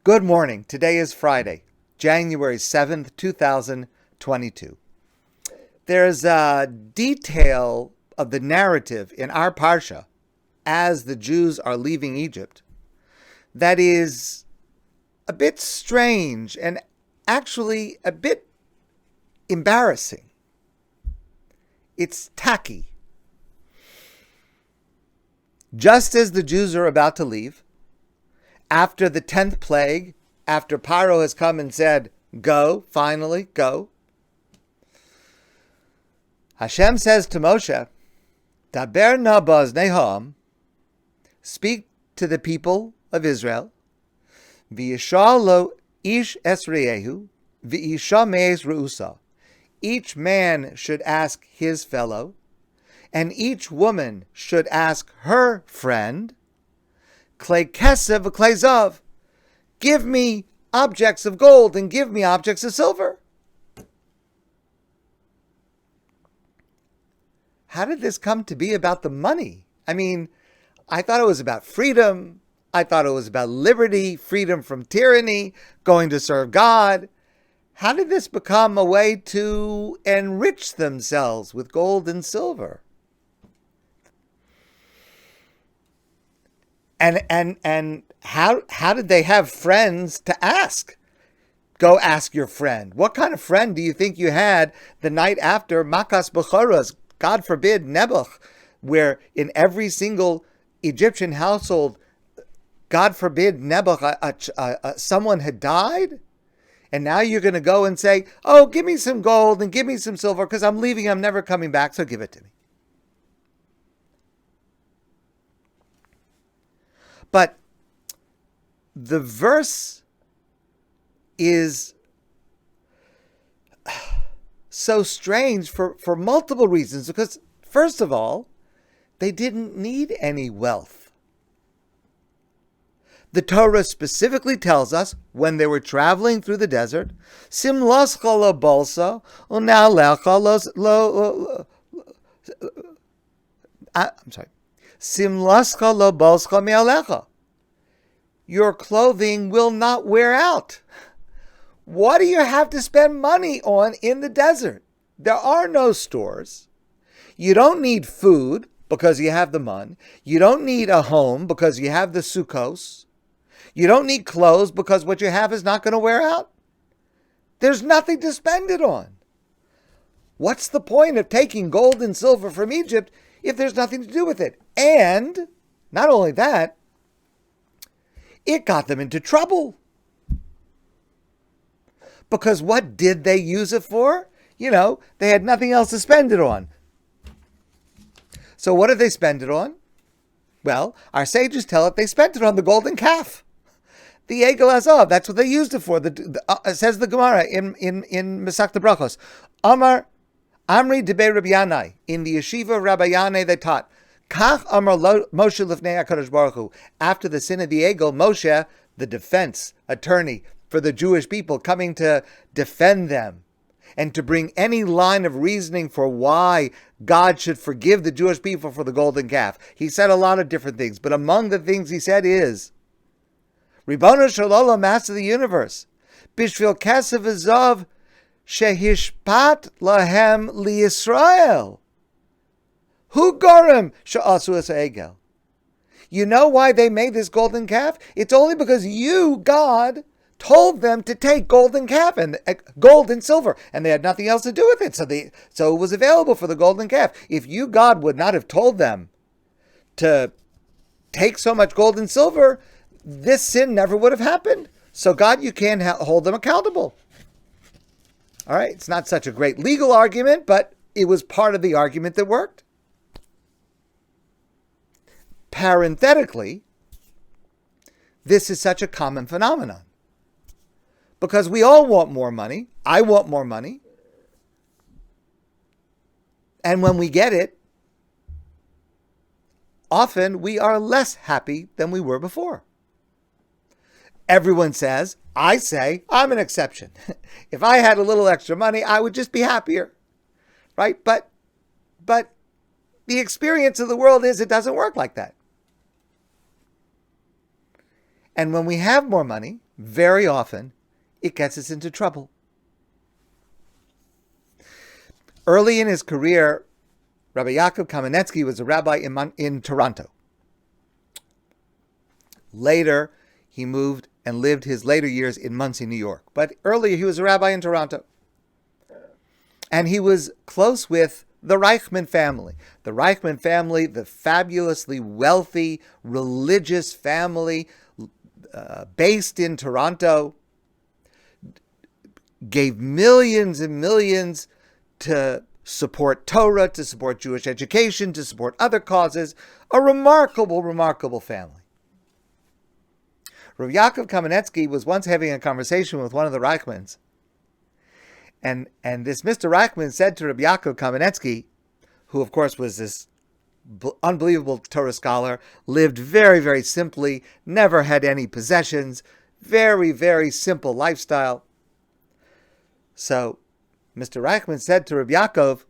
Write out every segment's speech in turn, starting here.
Good morning. Today is Friday, January 7th, 2022. There's a detail of the narrative in our Parsha as the Jews are leaving Egypt that is a bit strange and actually a bit embarrassing. It's tacky. Just as the Jews are about to leave, after the 10th plague, after Paro has come and said, go, finally, go, Hashem says to Moshe, Daber na b'oznei ha'am, speak to the people of Israel, v'yishal lo ish es re'ehu, v'isha me'es re'usa. Each man should ask his fellow, and each woman should ask her friend, Klei kesef v'klei zav. Give me objects of gold and give me objects of silver. How did this come to be about the money? I mean, I thought it was about freedom. I thought it was about liberty, freedom from tyranny, going to serve God. How did this become a way to enrich themselves with gold and silver? And how did they have friends to ask? Go ask your friend. What kind of friend do you think you had the night after Makas Bechoros, God forbid, Nebuch, where in every single Egyptian household, God forbid, Nebuch, someone had died? And now you're going to go and say, oh, give me some gold and give me some silver because I'm leaving, I'm never coming back, so give it to me. But the verse is so strange for multiple reasons. Because, first of all, they didn't need any wealth. The Torah specifically tells us when they were traveling through the desert, Sim loscha lo bolsa, unalecha lo. I'm sorry. Sim loscha lo bolscha me'alecha. Your clothing will not wear out. What do you have to spend money on in the desert? There are no stores. You don't need food because you have the mun. You don't need a home because you have the sukkos. You don't need clothes because what you have is not going to wear out. There's nothing to spend it on. What's the point of taking gold and silver from Egypt if there's nothing to do with it? And not only that, it got them into trouble. Because what did they use it for? They had nothing else to spend it on. So what did they spend it on? Well, our sages tell it they spent it on the golden calf. The Egel Azov, that's what they used it for. Says the Gemara in Masechta Brachos. Amri Debei Rabbi Yanai. In the yeshiva Rabbi Yanai they taught, Kach Amar Moshe Lifnei HaKadosh Baruch Hu. After the sin of the Egel, Moshe, the defense attorney for the Jewish people, coming to defend them and to bring any line of reasoning for why God should forgive the Jewish people for the golden calf. He said a lot of different things, but among the things he said is, Ribono Shel Olam, Master of the universe, Bishvil Kesef V'Zav Shehishpat Lahem LiYisrael. Who gorem she'asu es egel? You know why they made this golden calf? It's only because you, God, told them to take golden calf and gold and silver, and they had nothing else to do with it. So it was available for the golden calf. If you, God, would not have told them to take so much gold and silver, this sin never would have happened. So God, you can't hold them accountable. All right, it's not such a great legal argument, but it was part of the argument that worked. Parenthetically, this is such a common phenomenon because we all want more money. I want more money. And when we get it, often we are less happy than we were before. Everyone says, I say, I'm an exception. If I had a little extra money, I would just be happier, right? But the experience of the world is it doesn't work like that. And when we have more money, very often, it gets us into trouble. Early in his career, Rabbi Yaakov Kamenetsky was a rabbi in Toronto. Later, he moved and lived his later years in Monsey, New York. But earlier, he was a rabbi in Toronto. And he was close with the Reichman family. The Reichman family, the fabulously wealthy, religious family based in Toronto, gave millions and millions to support Torah, to support Jewish education, to support other causes. A remarkable, remarkable family. Rav Yaakov Kamenetsky was once having a conversation with one of the Reichmans. And this Mr. Reichman said to Rav Yaakov Kamenetsky, who of course was this unbelievable Torah scholar, lived very, very simply, never had any possessions, very, very simple lifestyle. So Mr. Reichman said to Rav Yaakov,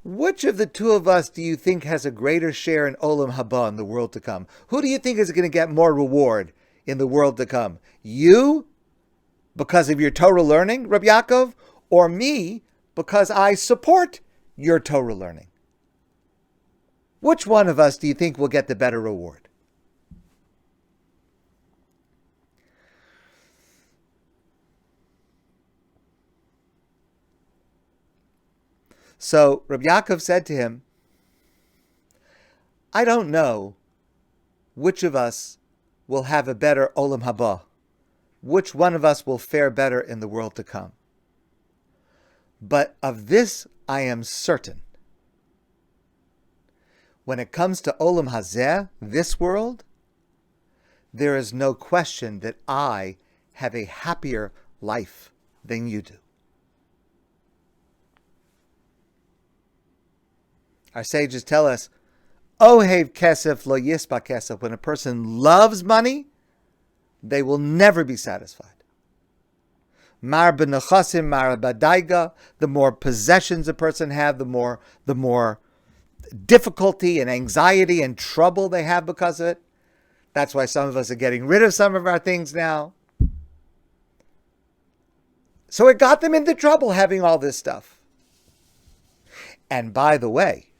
which of the two of us do you think has a greater share in Olam Haba, in the world to come? Who do you think is going to get more reward in the world to come? You, because of your Torah learning, Rav Yaakov, or me, because I support your Torah learning? Which one of us do you think will get the better reward? So Rabbi Yaakov said to him, I don't know which of us will have a better Olam Haba, which one of us will fare better in the world to come. But of this I am certain. When it comes to Olam Hazeh, this world, there is no question that I have a happier life than you do. Our sages tell us, Ohev kesef lo yispa kesef. When a person loves money, they will never be satisfied. Mar b'nechasim mar b'daiga. The more possessions a person have, the more difficulty and anxiety and trouble they have because of it. That's why some of us are getting rid of some of our things now. So it got them into trouble having all this stuff. And by the way,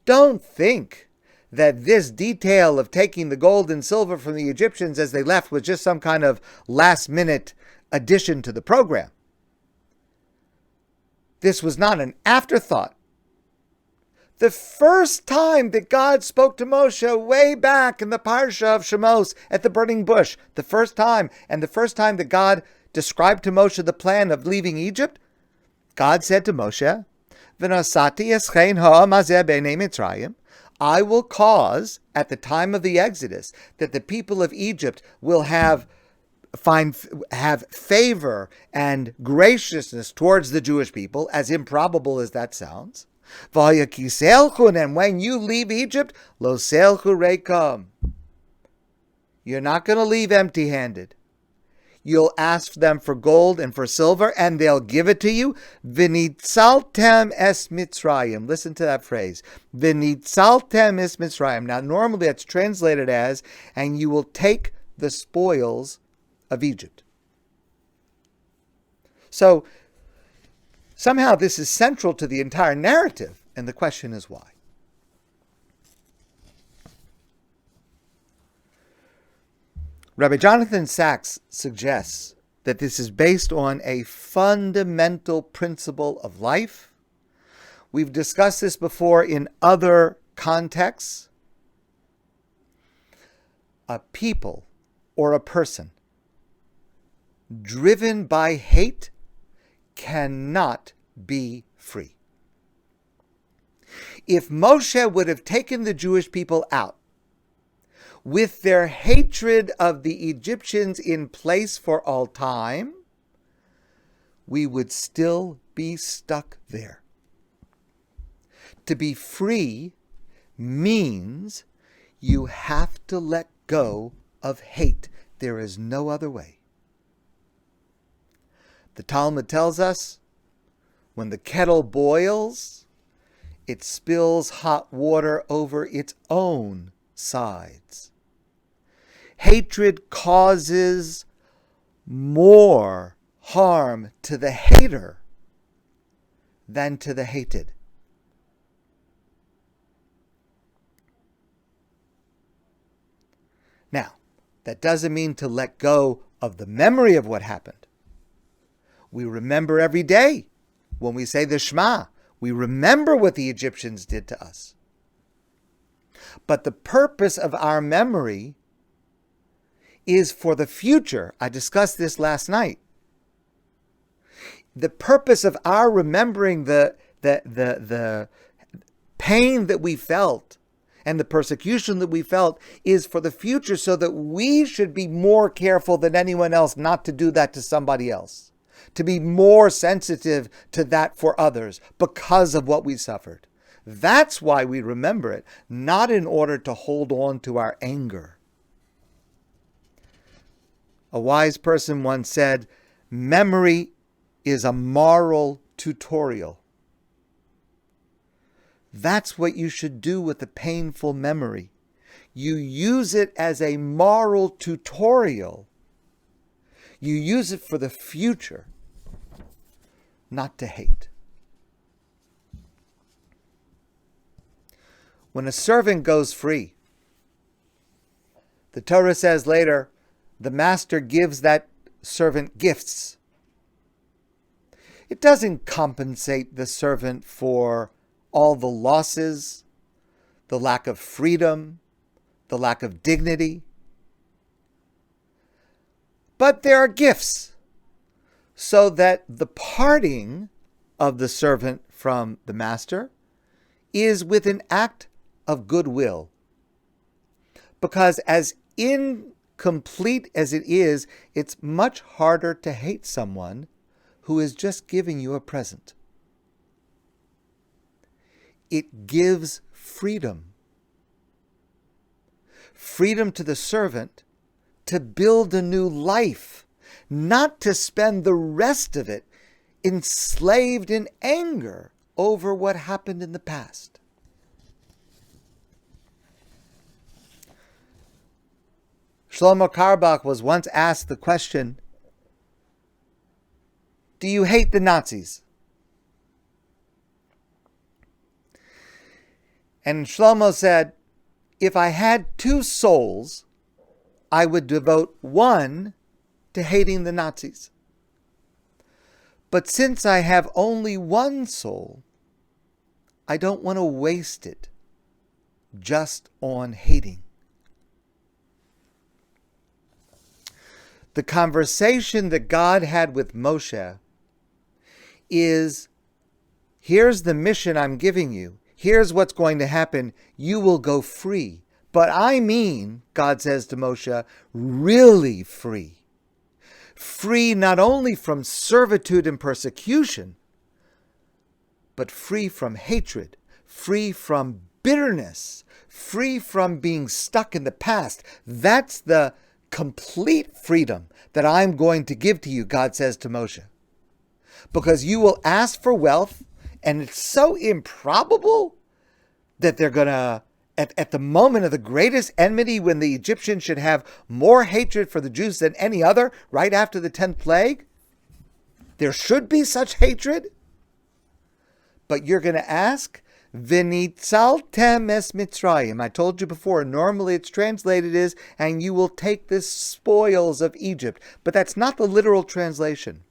don't think that this detail of taking the gold and silver from the Egyptians as they left was just some kind of last-minute addition to the program. This was not an afterthought. The first time that God spoke to Moshe way back in the Parsha of Shemos at the burning bush, the first time that God described to Moshe the plan of leaving Egypt, God said to Moshe, I will cause, at the time of the Exodus, that the people of Egypt will have favor and graciousness towards the Jewish people, as improbable as that sounds. And when you leave Egypt, lo selchu reikam. You're not going to leave empty-handed. You'll ask them for gold and for silver, and they'll give it to you. V'nitzaltem es Mitzrayim. Listen to that phrase. V'nitzaltem es Mitzrayim. Now, normally that's translated as, and you will take the spoils of Egypt. So, somehow this is central to the entire narrative, and the question is why. Rabbi Jonathan Sacks suggests that this is based on a fundamental principle of life. We've discussed this before in other contexts. A people or a person driven by hate cannot be free. If Moshe would have taken the Jewish people out with their hatred of the Egyptians in place for all time, we would still be stuck there. To be free means you have to let go of hate. There is no other way. The Talmud tells us, when the kettle boils, it spills hot water over its own sides. Hatred causes more harm to the hater than to the hated. Now, that doesn't mean to let go of the memory of what happened. We remember every day when we say the Shema. We remember what the Egyptians did to us. But the purpose of our memory is for the future. I discussed this last night. The purpose of our remembering the pain that we felt and the persecution that we felt is for the future, so that we should be more careful than anyone else not to do that to somebody else, to be more sensitive to that for others because of what we suffered. That's why we remember it, not in order to hold on to our anger. A wise person once said, memory is a moral tutorial. That's what you should do with a painful memory. You use it as a moral tutorial. You use it for the future, not to hate. When a servant goes free, the Torah says later, the master gives that servant gifts. It doesn't compensate the servant for all the losses, the lack of freedom, the lack of dignity. But there are gifts, so that the parting of the servant from the master is with an act of goodwill. Because as incomplete as it is, it's much harder to hate someone who is just giving you a present. It gives freedom. Freedom to the servant to build a new life, not to spend the rest of it enslaved in anger over what happened in the past. Shlomo Carlebach was once asked the question, do you hate the Nazis? And Shlomo said, if I had two souls, I would devote one to hating the Nazis. But since I have only one soul, I don't want to waste it just on hating. The conversation that God had with Moshe is, here's the mission I'm giving you. Here's what's going to happen. You will go free. But I mean, God says to Moshe, really free. Free not only from servitude and persecution, but free from hatred, free from bitterness, free from being stuck in the past. That's the complete freedom that I'm going to give to you, God says to Moshe. Because you will ask for wealth, and it's so improbable that they're going to, at the moment of the greatest enmity, when the Egyptians should have more hatred for the Jews than any other, right after the 10th plague, there should be such hatred. But you're going to ask, V'nitzaltem es Mitzrayim. I told you before, normally it's translated as, and you will take the spoils of Egypt. But that's not the literal translation.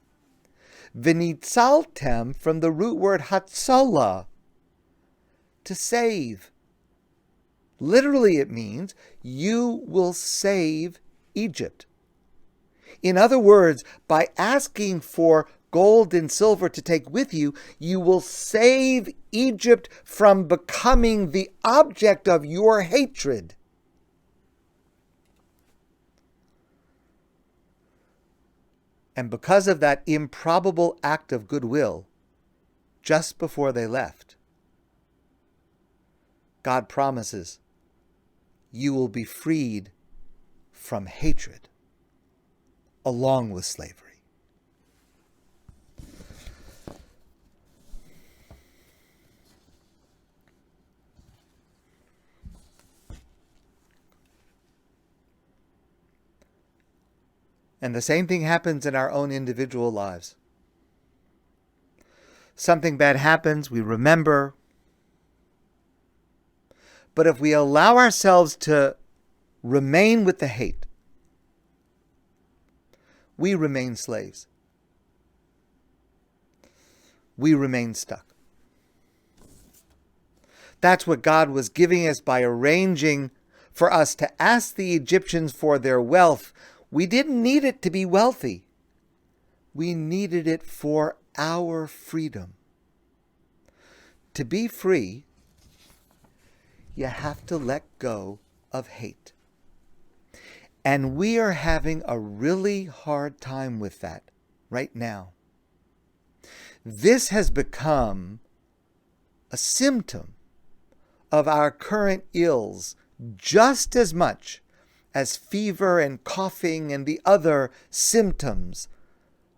V'nitzaltem, from the root word hatzalah, to save. Literally it means you will save Egypt. In other words, by asking for gold and silver to take with you, you will save Egypt from becoming the object of your hatred. And because of that improbable act of goodwill, just before they left, God promises you will be freed from hatred along with slavery. And the same thing happens in our own individual lives. Something bad happens, we remember. But if we allow ourselves to remain with the hate, we remain slaves. We remain stuck. That's what God was giving us by arranging for us to ask the Egyptians for their wealth. We didn't need it to be wealthy. We needed it for our freedom. To be free, you have to let go of hate. And we are having a really hard time with that right now. This has become a symptom of our current ills just as much as fever and coughing and the other symptoms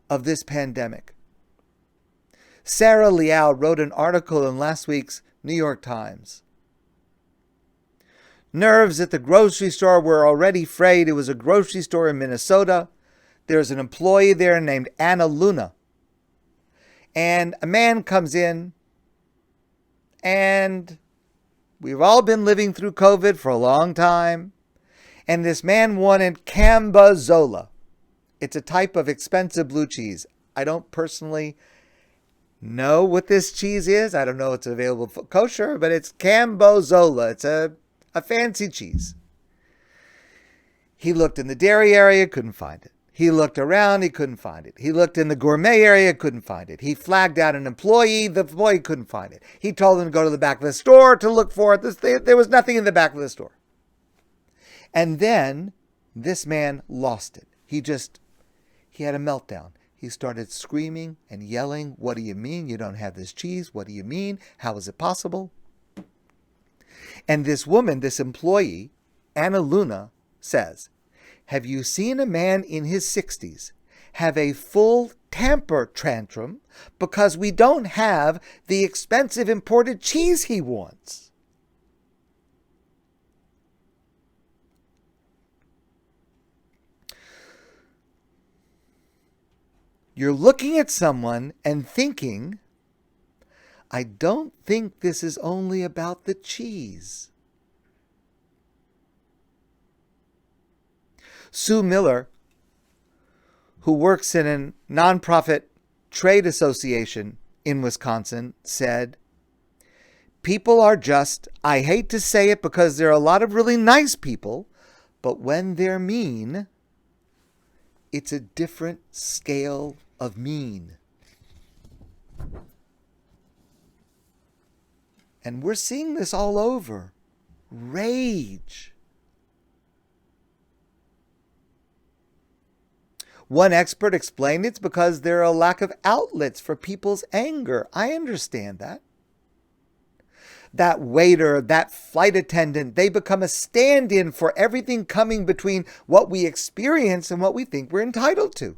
of this pandemic. Sarah Liao wrote an article in last week's New York Times. Nerves at the grocery store were already frayed. It was a grocery store in Minnesota. There's an employee there named Anna Luna. And a man comes in, and we've all been living through COVID for a long time. And this man wanted Cambozola. It's a type of expensive blue cheese. I don't personally know what this cheese is. I don't know if it's available for kosher, but it's Cambozola. It's a fancy cheese. He looked in the dairy area, couldn't find it. He looked around, he couldn't find it. He looked in the gourmet area, couldn't find it. He flagged out an employee, the employee couldn't find it. He told him to go to the back of the store to look for it. There was nothing in the back of the store. And then this man lost it. He had a meltdown. He started screaming and yelling, "What do you mean you don't have this cheese? What do you mean? How is it possible?" And this woman, this employee, Anna Luna, says, "Have you seen a man in his 60s have a full temper tantrum because we don't have the expensive imported cheese he wants?" You're looking at someone and thinking, I don't think this is only about the cheese. Sue Miller, who works in a nonprofit trade association in Wisconsin, said, "People are just, I hate to say it because there are a lot of really nice people, but when they're mean, it's a different scale of mean." And we're seeing this all over. Rage. One expert explained it's because there are a lack of outlets for people's anger. I understand that. That waiter, that flight attendant, they become a stand-in for everything coming between what we experience and what we think we're entitled to.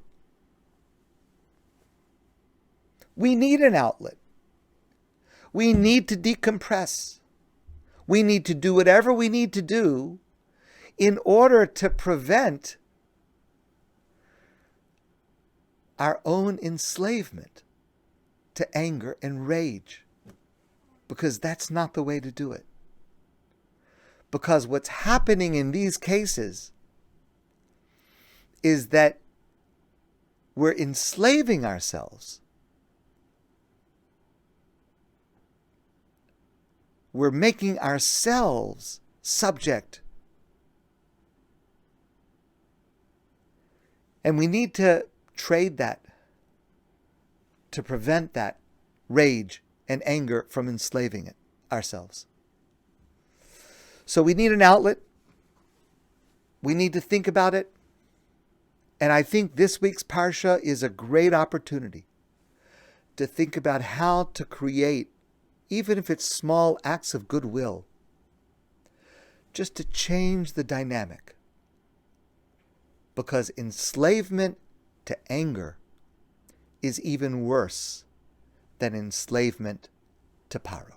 We need an outlet. We need to decompress. We need to do whatever we need to do in order to prevent our own enslavement to anger and rage. Because that's not the way to do it. Because what's happening in these cases is that we're enslaving ourselves. We're making ourselves subject. And we need to trade that to prevent that rage and anger from enslaving it ourselves. So we need an outlet. We need to think about it. And I think this week's Parsha is a great opportunity to think about how to create, even if it's small acts of goodwill, just to change the dynamic. Because enslavement to anger is even worse than enslavement to Paro.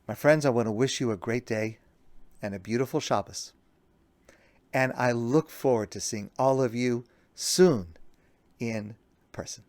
My friends, I want to wish you a great day and a beautiful Shabbos. and I look forward to seeing all of you soon in person.